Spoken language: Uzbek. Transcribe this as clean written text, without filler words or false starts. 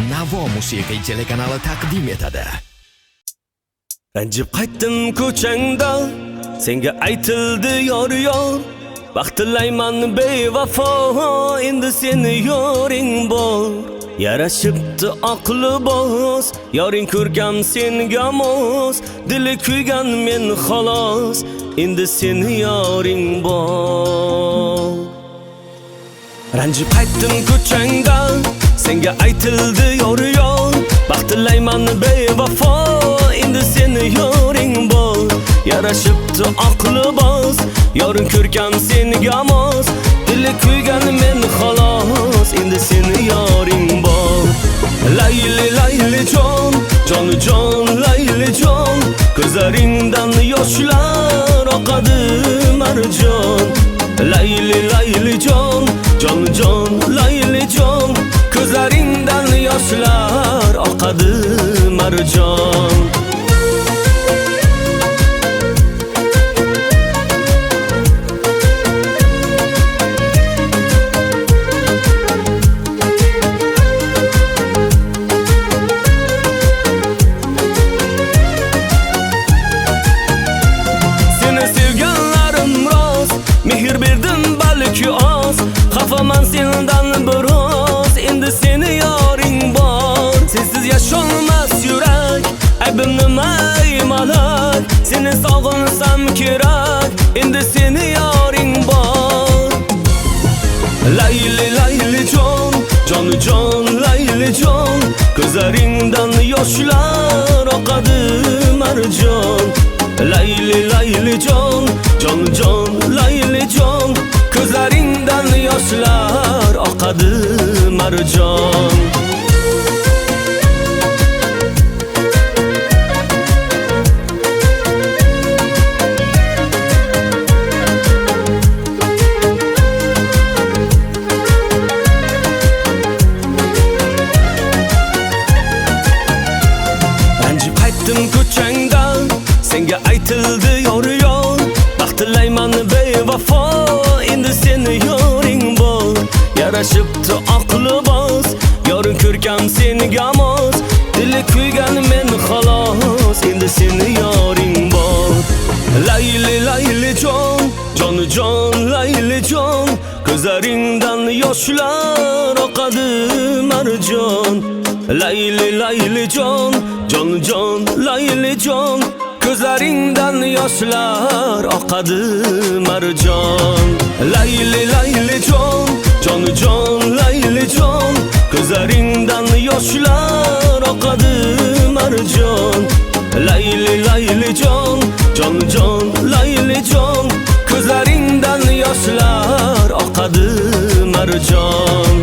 Navo musiqiy telekanali taqdim etadi. Ranjib qaytdim ko'changda, senga aytildi yor yor. Baxtilayman bevafo, endi seni yoring bor. Yarashibdi aqli boz, yoring ko'rgam senga mos. Dili kuygan men xolos, endi seni yoring bor. Ranjib qaytdim ko'changda, senga aytildi yor yor. Baxtilayman bevafo, endi seni yoring bor. Yarashibdi aqli boz, yoring ko'rgam senga mos. Dili kuygan men xolos, endi seni yoring bor. Layli layli jon, jon jon layli jon. Ko'zlaringdan yoshlar oqadi marjon. Layli layli jon, jon jon layli jon. Ko'zlaringdan yoshlar oqadi marjon. Mehr berdim balki oz, xafaman sendan biroz, endi seni yoring bor. Sensiz yasholmas yurak, aybim nima malak, seni sog'insam kerak, endi seni yoring bor. Layli layli jon, jon jon layli jon. Ko'zlaringdan yoshlar oqadi marjon. Layli layli jon, jon jon layli jon. Ko'zlaringdan yoshlar oqadi marjon. Ranjib qaytdim ko'changda, senga aytildi yor yor. Baxtilayman bevafo, endi seni yoring bor. Yarashibdi aqli boz, yoring ko'rgam senga mos. Dili kuygan men xolos, endi seni yoring bor. Layli layli jon, jon jon layli jon. Ko'zlaringdan yoshlar oqadi marjon. Layli layli jon, jon jon layli jon. Ko'zlaringdan yoshlar oqadi marjon. Layli layli jon, jon jon layli jon. Ko'zlaringdan yoshlar oqadi marjon. Layli layli jon, jon jon layli jon. Ko'zlaringdan yoshlar oqadi marjon.